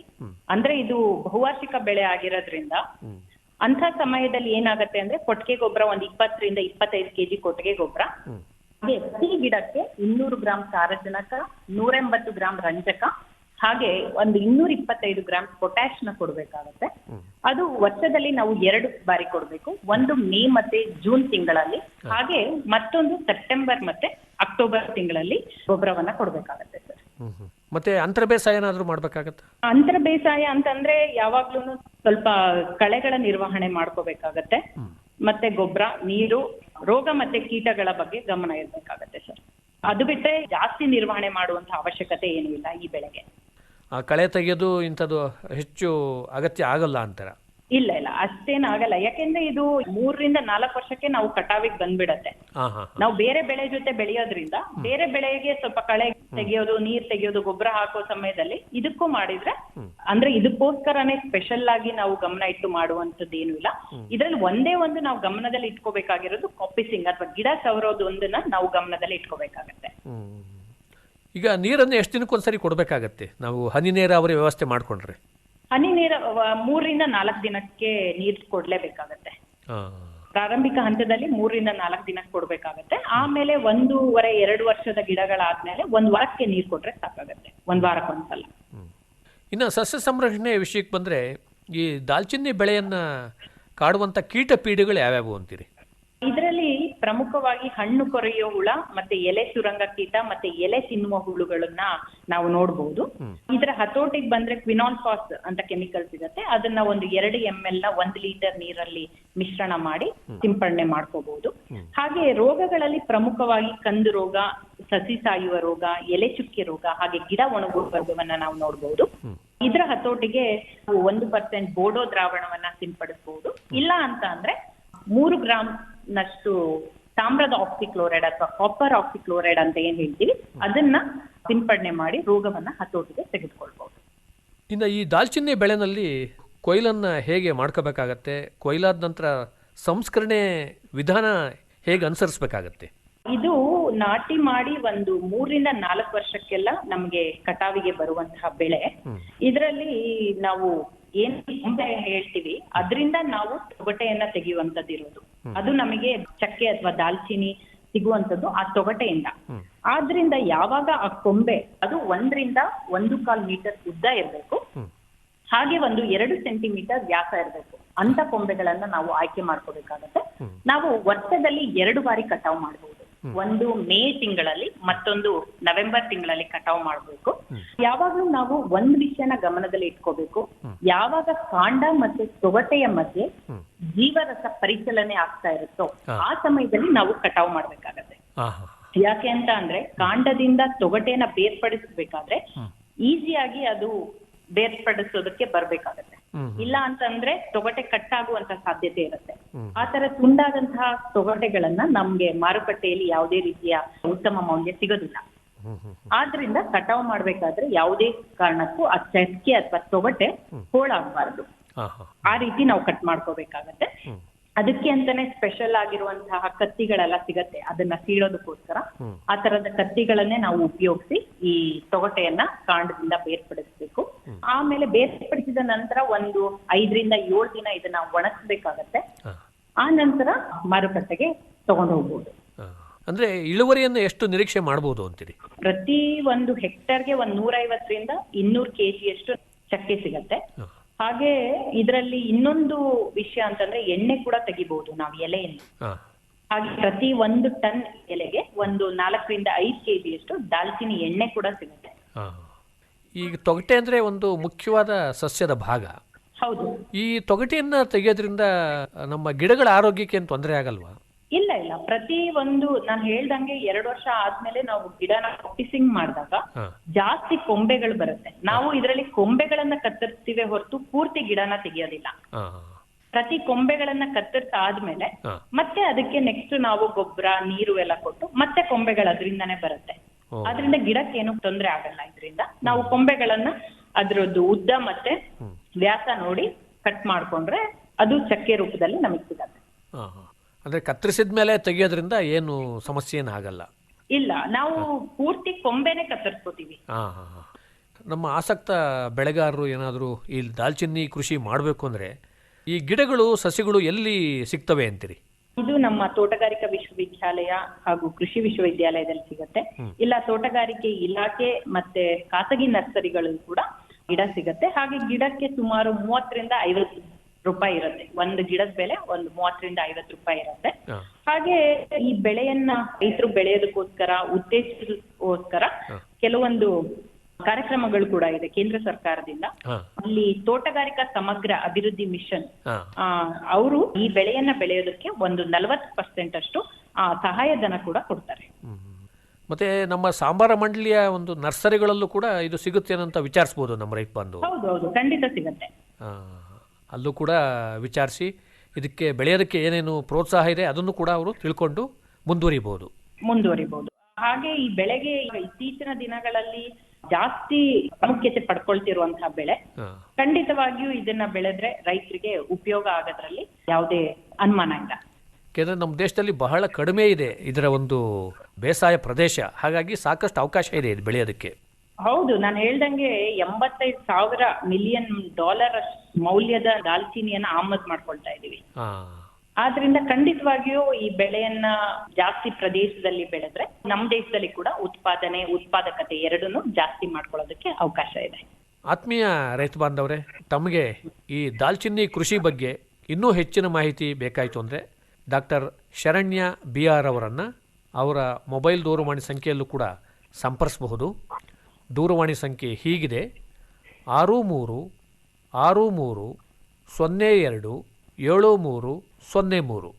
ಅಂದ್ರೆ ಇದು ಬಹುವಾರ್ಷಿಕ ಬೆಳೆ ಆಗಿರೋದ್ರಿಂದ ಅಂತ ಸಮಯದಲ್ಲಿ ಏನಾಗತ್ತೆ ಅಂದ್ರೆ ಕೊಟ್ಟಿಗೆ ಗೊಬ್ಬರ ಒಂದು 20 ರಿಂದ 25 ಕೆಜಿ ಕೊಟ್ಟಿಗೆ ಗೊಬ್ಬರ, ಪ್ರತಿ ಗಿಡಕ್ಕೆ 200 ಗ್ರಾಂ ಸಾರಜನಕ, 180 ಗ್ರಾಂ ರಂಜಕ, ಹಾಗೆ ಒಂದು 225 ಗ್ರಾಂ ಪೊಟ್ಯಾಶ್ ನ ಕೊಡ್ಬೇಕಾಗತ್ತೆ. ಅದು ವರ್ಷದಲ್ಲಿ ನಾವು 2 ಬಾರಿ ಕೊಡ್ಬೇಕು. ಒಂದು ಮೇ ಮತ್ತೆ ಜೂನ್ ತಿಂಗಳಲ್ಲಿ, ಹಾಗೆ ಮತ್ತೊಂದು ಸೆಪ್ಟೆಂಬರ್ ಮತ್ತೆ ಅಕ್ಟೋಬರ್ ತಿಂಗಳಲ್ಲಿ ಗೊಬ್ಬರವನ್ನ ಕೊಡ್ಬೇಕಾಗತ್ತೆ ಸರ್. ಮತ್ತೆ ಅಂತರ ಬೇಸಾಯ ಏನಾದ್ರೂ ಮಾಡ್ಬೇಕಾಗತ್ತ? ಅಂತರ ಬೇಸಾಯ ಅಂತಂದ್ರೆ ಯಾವಾಗ್ಲೂ ಸ್ವಲ್ಪ ಕಳೆಗಳ ನಿರ್ವಹಣೆ ಮಾಡ್ಕೋಬೇಕಾಗತ್ತೆ. ಮತ್ತೆ ಗೊಬ್ಬರ, ನೀರು, ರೋಗ ಮತ್ತೆ ಕೀಟಗಳ ಬಗ್ಗೆ ಗಮನ ಇರ್ಬೇಕಾಗತ್ತೆ ಸರ್. ಅದು ಬಿಟ್ರೆ ಜಾಸ್ತಿ ನಿರ್ವಹಣೆ ಮಾಡುವಂತ ಅವಶ್ಯಕತೆ ಏನೂ ಇಲ್ಲ ಈ ಬೆಳೆಗೆ. ಕಳೆ ತೆಗೆಯೋದು ಇಂಥದ್ದು ಹೆಚ್ಚು ಅಗತ್ಯ ಆಗಲ್ಲ ಅಂತಾರ? ಇಲ್ಲ ಇಲ್ಲ, ಅಷ್ಟೇನಾಗಲ್ಲ. ಯಾಕೆಂದ್ರೆ ಇದು 3 ರಿಂದ 4 ವರ್ಷಕ್ಕೆ ನಾವು ಕಟಾವಿಗೆ ಬಂದ್ಬಿಡತ್ತೆ. ನಾವು ಬೇರೆ ಬೆಳೆ ಜೊತೆ ಬೆಳೆಯೋದ್ರಿಂದ ಬೇರೆ ಬೆಳೆಗೆ ಸ್ವಲ್ಪ ಕಳೆ ತೆಗೆಯೋದು, ನೀರ್ ತೆಗೆಯೋದು, ಗೊಬ್ಬರ ಹಾಕೋ ಸಮಯದಲ್ಲಿ ಇದಕ್ಕೂ ಮಾಡಿದ್ರೆ, ಅಂದ್ರೆ ಇದಕ್ಕೋಸ್ಕರನೇ ಸ್ಪೆಷಲ್ ಆಗಿ ನಾವು ಗಮನ ಇಟ್ಟು ಮಾಡುವಂತದ್ದು ಏನು ಇಲ್ಲ. ಇದ್ರಲ್ಲಿ ಒಂದೇ ಒಂದು ನಾವು ಗಮನದಲ್ಲಿ ಇಟ್ಕೋಬೇಕಾಗಿರೋದು ಕಾಪಿಸಿಂಗ್ ಅಥವಾ ಗಿಡ ಸವರೋದು ಒಂದನ್ನ ನಾವು ಗಮನದಲ್ಲಿ ಇಟ್ಕೋಬೇಕಾಗತ್ತೆ. ಈಗ ನೀರನ್ನು ಎಷ್ಟು ದಿನಕ್ಕೊಂದ್ಸರಿ ಕೊಡ್ಬೇಕಾಗತ್ತೆ ನಾವು ಹನಿ ನೀರಾವರಿ ವ್ಯವಸ್ಥೆ ಮಾಡ್ಕೊಂಡ್ರೆ? ಹನಿ ನೀರು 3 ರಿಂದ 4 ದಿನಕ್ಕೆ ನೀರ್ ಕೊಡ್ಲೇಬೇಕಾಗತ್ತೆ. ಪ್ರಾರಂಭಿಕ ಹಂತದಲ್ಲಿ 3 ರಿಂದ 4 ದಿನಕ್ಕೆ ಕೊಡ್ಬೇಕಾಗತ್ತೆ. ಆಮೇಲೆ 1.5-2 ವರ್ಷದ ಗಿಡಗಳಾದ್ಮೇಲೆ 1 ವಾರಕ್ಕೆ ನೀರ್ ಕೊಟ್ರೆ ಸಾಕಾಗತ್ತೆ, 1 ವಾರಕ್ಕೊಂದ್ಸಲ. ಇನ್ನು ಸಸ್ಯ ಸಂರಕ್ಷಣೆ ವಿಷಯಕ್ಕೆ ಬಂದ್ರೆ ಈ ದಾಲ್ಚಿನ್ನಿ ಬೆಳೆಯನ್ನ ಕಾಡುವಂತ ಕೀಟ ಪೀಡೆಗಳು ಯಾವ್ಯಾವು ಅಂತೀರಿ? ಇದರಲ್ಲಿ ಪ್ರಮುಖವಾಗಿ ಹಣ್ಣು ಕೊರೆಯೋ ಹುಳ, ಮತ್ತೆ ಎಲೆ ಸುರಂಗ ಕೀಟ, ಮತ್ತೆ ಎಲೆ ತಿನ್ನುವ ಹುಳುಗಳನ್ನ ನಾವು ನೋಡ್ಬೋದು. ಇದರ ಹತೋಟಿಗೆ ಬಂದ್ರೆ ಕ್ವಿನಾಲ್ಫಾಸ್ ಅಂತ ಕೆಮಿಕಲ್ ಸಿಗತ್ತೆ. ಅದನ್ನ ಒಂದು 2 ml 1 ಲೀಟರ್ ನೀರಲ್ಲಿ ಮಿಶ್ರಣ ಮಾಡಿ ಸಿಂಪಡಣೆ ಮಾಡ್ಕೋಬಹುದು. ಹಾಗೆ ರೋಗಗಳಲ್ಲಿ ಪ್ರಮುಖವಾಗಿ ಕಂದು ರೋಗ, ಸಸಿ ಸಾಯುವ ರೋಗ, ಎಲೆ ಚುಕ್ಕೆ ರೋಗ, ಹಾಗೆ ಗಿಡ ಒಣಗುವ ರೋಗವನ್ನ ನಾವು ನೋಡ್ಬೋದು. ಇದರ ಹತೋಟಿಗೆ 1% ಬೋಡೋ ದ್ರಾವಣವನ್ನ ಸಿಂಪಡಿಸಬಹುದು. ಇಲ್ಲ ಅಂತ ಅಂದ್ರೆ 3 ಗ್ರಾಂ ನಷ್ಟು ತಾಮ್ರದ ಆಕ್ಸಿಕ್ಲೋರೈಡ್ ಅಥವಾ ಕಾಪರ್ ಆಕ್ಸಿಕ್ಲೋರೈಡ್ ಅಂತ ಏನ್ ಹೇಳ್ತೀವಿ, ಅದನ್ನ ಸಿಂಪಡಣೆ ಮಾಡಿ ರೋಗವನ್ನ ಹತೋಟಿಗೆ ತೆಗೆದುಕೊಳ್ಬಹುದು. ಇನ್ನು ಈ ದಾಲ್ಚಿನ್ನಿ ಬೆಳೆನಲ್ಲಿ ಕೊಯ್ಲನ್ನ ಹೇಗೆ ಮಾಡ್ಕೋಬೇಕಾಗತ್ತೆ? ಕೊಯ್ಲಾದ ನಂತರ ಸಂಸ್ಕರಣೆ ವಿಧಾನ ಹೇಗೆ ಅನುಸರಿಸಬೇಕಾಗತ್ತೆ? ಇದು ನಾಟಿ ಮಾಡಿ ಒಂದು 3 ರಿಂದ 4 ವರ್ಷಕ್ಕೆಲ್ಲ ನಮ್ಗೆ ಕಟಾವಿಗೆ ಬರುವಂತಹ ಬೆಳೆ. ಇದರಲ್ಲಿ ನಾವು ಏನ್ ಕೊಂಬೆ ಹೇಳ್ತೀವಿ ಅದರಿಂದ ನಾವು ತೊಗಟೆಯನ್ನ ತೆಗೆಯುವಂತದ್ದು ಇರೋದು. ಅದು ನಮಗೆ ಚಕ್ಕೆ ಅಥವಾ ದಾಲ್ಚಿನ್ನಿ ಸಿಗುವಂತದ್ದು ಆ ತೊಗಟೆಯಿಂದ. ಆದ್ರಿಂದ ಯಾವಾಗ ಆ ಕೊಂಬೆ ಅದು 1 ರಿಂದ 1.25 ಮೀಟರ್ ಉದ್ದ ಇರಬೇಕು, ಹಾಗೆ ಒಂದು 2 ಸೆಂಟಿಮೀಟರ್ ವ್ಯಾಸ ಇರಬೇಕು. ಅಂತ ಕೊಂಬೆಗಳನ್ನ ನಾವು ಆಯ್ಕೆ ಮಾಡ್ಕೋಬೇಕಾಗತ್ತೆ. ನಾವು ವರ್ಷದಲ್ಲಿ 2 ಬಾರಿ ಕಟಾವು ಮಾಡಬಹುದು. ಒಂದು ಮೇ ತಿಂಗಳಲ್ಲಿ, ಮತ್ತೊಂದು ನವೆಂಬರ್ ತಿಂಗಳಲ್ಲಿ ಕಟಾವು ಮಾಡಬೇಕು. ಯಾವಾಗ್ಲೂ ನಾವು ಒಂದ್ ವಿಷಯನ ಗಮನದಲ್ಲಿ ಇಟ್ಕೋಬೇಕು. ಯಾವಾಗ ಕಾಂಡ ಮತ್ತೆ ತೊಗಟೆಯ ಮಧ್ಯೆ ಜೀವರಸ ಪರಿಚಲನೆ ಆಗ್ತಾ ಇರುತ್ತೋ ಆ ಸಮಯದಲ್ಲಿ ನಾವು ಕಟಾವು ಮಾಡ್ಬೇಕಾಗತ್ತೆ. ಹಾ ಹಾ ಯಾಕೆ ಅಂತ ಅಂದ್ರೆ ಕಾಂಡದಿಂದ ತೊಗಟೆನ ಬೇರ್ಪಡಿಸಬೇಕಾದ್ರೆ ಈಸಿಯಾಗಿ ಅದು ಬೇರ್ಪಡಿಸೋದಕ್ಕೆ ಬರ್ಬೇಕಾಗತ್ತೆ. ಇಲ್ಲ ಅಂತಂದ್ರೆ ತೊಗಟೆ ಕಟ್ಟಾಗುವಂತ ಸಾಧ್ಯತೆ ಇರುತ್ತೆ. ಆ ತರ ತುಂಡಾದಂತಹ ತೊಗಟೆಗಳನ್ನ ನಮ್ಗೆ ಮಾರುಕಟ್ಟೆಯಲ್ಲಿ ಯಾವುದೇ ರೀತಿಯ ಉತ್ತಮ ಮೌಲ್ಯ ಸಿಗೋದಿಲ್ಲ. ಆದ್ರಿಂದ ಕಟಾವು ಮಾಡ್ಬೇಕಾದ್ರೆ ಯಾವುದೇ ಕಾರಣಕ್ಕೂ ಆ ಚಕ್ಕೆ ಅಥವಾ ತೊಗಟೆ ಹೋಳಾಗಬಾರ್ದು. ಆ ರೀತಿ ನಾವು ಕಟ್ ಮಾಡ್ಕೋಬೇಕಾಗತ್ತೆ. ಅದಕ್ಕೆ ಅಂತಾನೆ ಸ್ಪೆಷಲ್ ಆಗಿರುವಂತಹ ಕತ್ತಿಗಳೆಲ್ಲ ಸಿಗತ್ತೆ, ಅದನ್ನ ಸೀಳೋದಕ್ಕೋಸ್ಕರ ಆ ತರದ ಕತ್ತಿಗಳನ್ನೇ ನಾವು ಉಪಯೋಗಿಸಿ ಈ ತೊಗಟೆಯನ್ನ ಕಾಂಡದಿಂದ ಬೇರ್ಪಡಿಸ್ಬೇಕು. ಆಮೇಲೆ ಬೇರ್ಪಡಿಸಿದ ನಂತರ ಒಂದು 5 ರಿಂದ 7 ದಿನ ಇದನ್ನ ಒಣಗಿಸ್ಬೇಕಾಗತ್ತೆ. ಆ ನಂತರ ಮಾರುಕಟ್ಟೆಗೆ ತಗೊಂಡು ಹೋಗ್ಬೋದು. ಅಂದ್ರೆ ಇಳುವರಿಯನ್ನು ಎಷ್ಟು ನಿರೀಕ್ಷೆ ಮಾಡಬಹುದು ಅಂತೀರಿ? ಪ್ರತಿ ಒಂದು ಹೆಕ್ಟರ್ಗೆ 150 ರಿಂದ 200 kg ಚಕ್ಕೆ ಸಿಗತ್ತೆ. ಹಾಗೆ ಇದರಲ್ಲಿ ಇನ್ನೊಂದು ವಿಷಯ ಅಂತಂದ್ರೆ ಎಣ್ಣೆ ಕೂಡ ತೆಗಿಬಹುದು ನಾವು ಎಲೆಯಲ್ಲಿ. ಹಾಗೆ ಪ್ರತಿ 1 ಟನ್ ಎಲೆಗೆ 4 ರಿಂದ 5 kg ದಾಲ್ಚಿನ್ನಿ ಎಣ್ಣೆ ಕೂಡ ಸಿಗುತ್ತೆ. ಈಗ ತೊಗಟೆ ಅಂದ್ರೆ ಒಂದು ಮುಖ್ಯವಾದ ಸಸ್ಯದ ಭಾಗ. ಹೌದು. ಈ ತೊಗಟೆಯನ್ನ ತೆಗೆಯೋದ್ರಿಂದ ನಮ್ಮ ಗಿಡಗಳ ಆರೋಗ್ಯಕ್ಕೆ ಏನು ತೊಂದರೆ ಆಗಲ್ವಾ? ಇಲ್ಲ, ಪ್ರತಿ ಒಂದು ನಾನು ಹೇಳ್ದಂಗೆ 2 ವರ್ಷ ಆದ್ಮೇಲೆ ನಾವು ಗಿಡನ ಫಿಕ್ಸಿಂಗ್ ಮಾಡಿದಾಗ ಜಾಸ್ತಿ ಕೊಂಬೆಗಳು ಬರುತ್ತೆ. ನಾವು ಇದರಲ್ಲಿ ಕೊಂಬೆಗಳನ್ನ ಕತ್ತರಿಸ್ತೀವಿ ಹೊರತು ಪೂರ್ತಿ ಗಿಡನ ತೆಗಿಯೋದಿಲ್ಲ. ಪ್ರತಿ ಕೊಂಬೆಗಳನ್ನ ಕತ್ತರಿಸಾದ್ಮೇಲೆ ಮತ್ತೆ ಅದಕ್ಕೆ ನೆಕ್ಸ್ಟ್ ನಾವು ಗೊಬ್ಬರ ನೀರು ಎಲ್ಲ ಕೊಟ್ಟು ಮತ್ತೆ ಕೊಂಬೆಗಳು ಅದರಿಂದಾನೇ ಬರುತ್ತೆ. ಅದರಿಂದ ಗಿಡಕ್ಕೆ ಏನು ತೊಂದರೆ ಆಗಲ್ಲ. ಇದರಿಂದ ನಾವು ಕೊಂಬೆಗಳನ್ನ ಅದ್ರದ್ದು ಉದ್ದ ಮತ್ತೆ ವ್ಯಾಸ ನೋಡಿ ಕಟ್ ಮಾಡ್ಕೊಂಡ್ರೆ ಅದು ಚಕ್ಕೆ ರೂಪದಲ್ಲಿ ನಮಗೆ ಸಿಗತ್ತೆ. ಅಂದ್ರೆ ಕತ್ತರಿಸಿದ ಮೇಲೆ ತೆಗಿಯೋದ್ರಿಂದ ಏನು ಸಮಸ್ಯೆ ಏನು ಆಗಲ್ಲ? ಇಲ್ಲ, ನಾವು ಪೂರ್ತಿ ಕೊಂಬೆನೆ ಕತ್ತರಿಸ್ಕೋತೀವಿ. ನಮ್ಮ ಆಸಕ್ತ ಬೆಳೆಗಾರರು ಏನಾದರೂ ಈ ದಾಲ್ಚಿನ್ನಿ ಕೃಷಿ ಮಾಡಬೇಕು ಅಂದ್ರೆ ಈ ಗಿಡಗಳು ಸಸಿಗಳು ಎಲ್ಲಿ ಸಿಗ್ತವೆ ಅಂತೀರಿ? ಇದು ನಮ್ಮ ತೋಟಗಾರಿಕಾ ವಿಶ್ವವಿದ್ಯಾಲಯ ಹಾಗೂ ಕೃಷಿ ವಿಶ್ವವಿದ್ಯಾಲಯದಲ್ಲಿ ಸಿಗತ್ತೆ. ಇಲ್ಲ ತೋಟಗಾರಿಕೆ ಇಲಾಖೆ ಮತ್ತೆ ಖಾಸಗಿ ನರ್ಸರಿಗಳು ಕೂಡ ಗಿಡ ಸಿಗತ್ತೆ. ಹಾಗೆ ಗಿಡಕ್ಕೆ ಸುಮಾರು 30 ರಿಂದ 50 ರೂಪಾಯಿ ಇರುತ್ತೆ. ಒಂದು ಗಿಡದ ಬೆಲೆ ಒಂದು 30 ರಿಂದ 50 ರೂಪಾಯಿ ಇರುತ್ತೆ. ಹಾಗೆ ಈ ಬೆಳೆಯನ್ನ ರೈತರು ಬೆಳೆಯೋದಕ್ಕೋಸ್ಕರ ಉತ್ತೇಜಿಸೋಸ್ಕರ ಕೆಲವೊಂದು ಕಾರ್ಯಕ್ರಮಗಳು ಕೂಡ ಇದೆ ಕೇಂದ್ರ ಸರ್ಕಾರದಿಂದ. ಅಲ್ಲಿ ತೋಟಗಾರಿಕಾ ಸಮಗ್ರ ಅಭಿವೃದ್ಧಿ ಮಿಷನ್ ಅವರು ಈ ಬೆಳೆಯನ್ನ ಬೆಳೆಯೋದಕ್ಕೆ ಒಂದು 40% ಅಷ್ಟು ಸಹಾಯಧನ ಕೂಡ ಕೊಡ್ತಾರೆ. ಮತ್ತೆ ನಮ್ಮ ಸಾಂಬಾರ ಮಂಡಳಿಯ ಒಂದು ನರ್ಸರಿಗಳಲ್ಲೂ ಕೂಡ ಇದು ಸಿಗುತ್ತೆ ಅಂತ ವಿಚಾರಿಸಬಹುದು ನಮ್ಮ ರೈತ ಬಾಂಧವರು? ಹೌದು, ಖಂಡಿತ ಸಿಗುತ್ತೆ. ಅಲ್ಲೂ ಕೂಡ ವಿಚಾರಿಸಿ ಇದಕ್ಕೆ ಬೆಳೆಯೋದಕ್ಕೆ ಏನೇನು ಪ್ರೋತ್ಸಾಹ ಇದೆ ಅದನ್ನು ಕೂಡ ಅವರು ತಿಳ್ಕೊಂಡು ಮುಂದುವರಿಬಹುದು. ಹಾಗೆ ಈ ಬೆಳೆಗೆ ಇತ್ತೀಚಿನ ದಿನಗಳಲ್ಲಿ ಜಾಸ್ತಿ ಪ್ರಾಮುಖ್ಯತೆ ಪಡ್ಕೊಳ್ತಿರುವಂತಹ ಬೆಳೆ. ಖಂಡಿತವಾಗಿಯೂ ಇದನ್ನ ಬೆಳೆದ್ರೆ ರೈತರಿಗೆ ಉಪಯೋಗ ಆಗೋದ್ರಲ್ಲಿ ಯಾವುದೇ ಅನುಮಾನ ಇಲ್ಲ. ಯಾಕೆಂದ್ರೆ ನಮ್ಮ ದೇಶದಲ್ಲಿ ಬಹಳ ಕಡಿಮೆ ಇದೆ ಇದರ ಒಂದು ಬೇಸಾಯ ಪ್ರದೇಶ, ಹಾಗಾಗಿ ಸಾಕಷ್ಟು ಅವಕಾಶ ಇದೆ ಇದು ಬೆಳೆಯೋದಕ್ಕೆ. ಹೌದು, ನಾನು ಹೇಳ್ದಂಗೆ 85,000 ಮಿಲಿಯನ್ ಡಾಲರ್ ಮೌಲ್ಯದ ದಾಲ್ಚಿನ್ನಿಯನ್ನ ಆಮದು ಮಾಡ್ಕೊಳ್ತಾ ಇದೀವಿ. ಆದ್ರಿಂದ ಖಂಡಿತವಾಗಿಯೂ ಈ ಬೆಳೆಯನ್ನ ಜಾಸ್ತಿ ಪ್ರದೇಶದಲ್ಲಿ ಬೆಳೆದ್ರೆ ನಮ್ಮ ದೇಶದಲ್ಲಿ ಕೂಡ ಉತ್ಪಾದಕತೆ ಎರಡನ್ನೂ ಜಾಸ್ತಿ ಮಾಡ್ಕೊಳ್ಳೋದಕ್ಕೆ ಅವಕಾಶ ಇದೆ. ಆತ್ಮೀಯ ರೈತ ಬಾಂಧವರೇ, ತಮಗೆ ಈ ದಾಲ್ಚಿನ್ನಿ ಕೃಷಿ ಬಗ್ಗೆ ಇನ್ನೂ ಹೆಚ್ಚಿನ ಮಾಹಿತಿ ಬೇಕಾಯಿತು ಅಂದರೆ ಡಾಕ್ಟರ್ ಶರಣ್ಯ BR ಅವರನ್ನು ಅವರ ಮೊಬೈಲ್ ದೂರವಾಣಿ ಸಂಖ್ಯೆಯಲ್ಲೂ ಕೂಡ ಸಂಪರ್ಸಬಹುದು. ದೂರವಾಣಿ ಸಂಖ್ಯೆ ಹೀಗಿದೆ: 6363027303.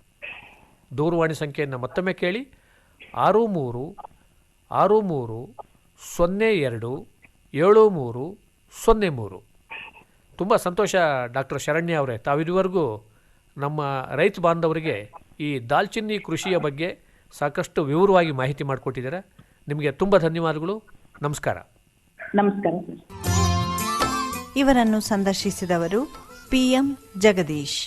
ದೂರವಾಣಿ ಸಂಖ್ಯೆಯನ್ನು ಮತ್ತೊಮ್ಮೆ ಕೇಳಿ: 6363027303. ತುಂಬ ಸಂತೋಷ ಡಾಕ್ಟರ್ ಶರಣ್ಯ ಅವರೇ, ತಾವಿದುವರೆಗೂ ನಮ್ಮ ರೈತ ಬಾಂಧವರಿಗೆ ಈ ದಾಲ್ಚಿನ್ನಿ ಕೃಷಿಯ ಬಗ್ಗೆ ಸಾಕಷ್ಟು ವಿವರವಾಗಿ ಮಾಹಿತಿ ಮಾಡಿಕೊಟ್ಟಿದ್ದೀರಾ. ನಿಮಗೆ ತುಂಬ ಧನ್ಯವಾದಗಳು. ನಮಸ್ಕಾರ. ನಮಸ್ಕಾರ. ಇವರನ್ನು ಸಂದರ್ಶಿಸಿದವರು PM ಜಗದೀಶ್.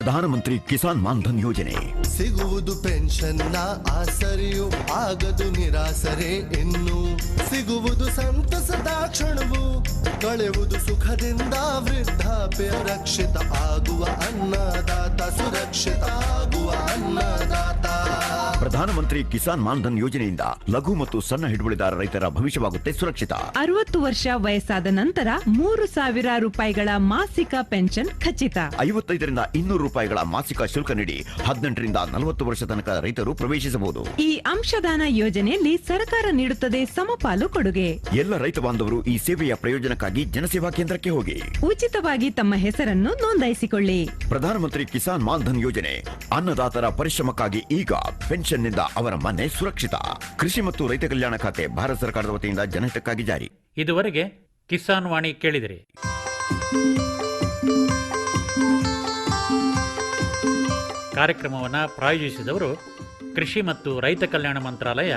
ಪ್ರಧಾನಮಂತ್ರಿ ಕಿಸಾನ್ ಮಾನ್ಧನ್ ಯೋಜನೆ ಸಿಗುವುದು ಪೆನ್ಷನ್ನ ಆಸರೆಯು ಆಗದು ನಿರಾಸರೆ ಇನ್ನು ಸಿಗುವುದು ಸಂತಸದ ಕ್ಷಣವು ಕಳೆಯುವುದು ಸುಖದಿಂದ ವೃದ್ಧಾಪ್ಯ ರಕ್ಷಿತ ಆಗುವ ಅನ್ನದಾತ ಸುರಕ್ಷಿತ ಆಗುವ ಅನ್ನದಾತ. ಪ್ರಧಾನಮಂತ್ರಿ ಕಿಸಾನ್ ಮಾನ್ಧನ್ ಯೋಜನೆಯಿಂದ ಲಘು ಮತ್ತು ಸಣ್ಣ ಹಿಡುವಳಿದಾರ ರೈತರ ಭವಿಷ್ಯವಾಗುತ್ತೆ ಸುರಕ್ಷಿತ. 60 ವರ್ಷ ವಯಸ್ಸಾದ ನಂತರ 3,000 ರೂಪಾಯಿಗಳ ಮಾಸಿಕ ಪೆನ್ಷನ್ ಖಚಿತ. 55 ರಿಂದ 200 ರೂಪಾಯಿಗಳ ಮಾಸಿಕ ಶುಲ್ಕ ನೀಡಿ 18 ರಿಂದ 40 ವರ್ಷ ತನಕ ರೈತರು ಪ್ರವೇಶಿಸಬಹುದು. ಈ ಅಂಶದಾನ ಯೋಜನೆಯಲ್ಲಿ ಸರ್ಕಾರ ನೀಡುತ್ತದೆ ಸಮಪಾಲು ಕೊಡುಗೆ. ಎಲ್ಲ ರೈತ ಬಾಂಧವರು ಈ ಸೇವೆಯ ಪ್ರಯೋಜನಕ್ಕಾಗಿ ನೋಂದಣಿಕರಣಕ್ಕಾಗಿ ಜನಸೇವಾ ಕೇಂದ್ರಕ್ಕೆ ಹೋಗಿ. ಉಚಿತವಾಗಿ ತಮ್ಮ ಹೆಸರನ್ನು ನೋಂದಾಯಿಸಿಕೊಳ್ಳಿ. ಪ್ರಧಾನಮಂತ್ರಿ ಕಿಸಾನ್ ಮಾನ್ಧನ್ ಯೋಜನೆ ಅನ್ನದಾತರ ಪರಿಶ್ರಮಕ್ಕಾಗಿ ಈಗ ಪೆನ್ಷನ್ನಿಂದ ಅವರ ಮನೆ ಸುರಕ್ಷಿತ. ಕೃಷಿ ಮತ್ತು ರೈತ ಕಲ್ಯಾಣ ಖಾತೆ ಭಾರತ ಸರ್ಕಾರದ ವತಿಯಿಂದ ಜನಹಿತಕ್ಕಾಗಿ ಜಾರಿ. ಇದುವರೆಗೆ ಕಿಸಾನ್ ವಾಣಿ ಕೇಳಿದಿರಿ. ಕಾರ್ಯಕ್ರಮವನ್ನು ಪ್ರಾಯೋಜಿಸಿದವರು ಕೃಷಿ ಮತ್ತು ರೈತ ಕಲ್ಯಾಣ ಮಂತ್ರಾಲಯ,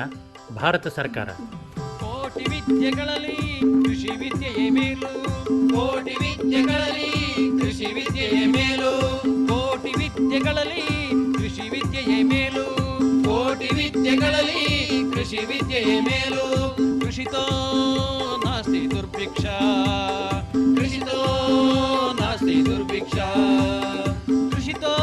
ಭಾರತ ಸರ್ಕಾರ. ಕೋಟಿ ವಿದ್ಯೆಗಳಲ್ಲಿ ಕೃಷಿ ವಿದ್ಯೆಯೇ ಮೇಲು. ಕೋಟಿ ವಿದ್ಯೆಗಳಲ್ಲಿ ಕೃಷಿ ವಿದ್ಯೆಯೇ ಮೇಲು. ಕೋಟಿ ವಿದ್ಯೆಗಳಲ್ಲಿ ಕೃಷಿ ವಿದ್ಯೆಯೇ ಮೇಲು. ಕೋಟಿ ವಿದ್ಯೆಗಳಲ್ಲಿ ಕೃಷಿ ವಿದ್ಯೆಯೇ ಮೇಲು. ಕೃಷಿತೋ ನಾಸ್ತಿ ದುರ್ಭಿಕ್ಷ. ಕೃಷಿತೋ ನಾಸ್ತಿ ದುರ್ಭಿಕ್ಷ. ಕೃಷಿತೋ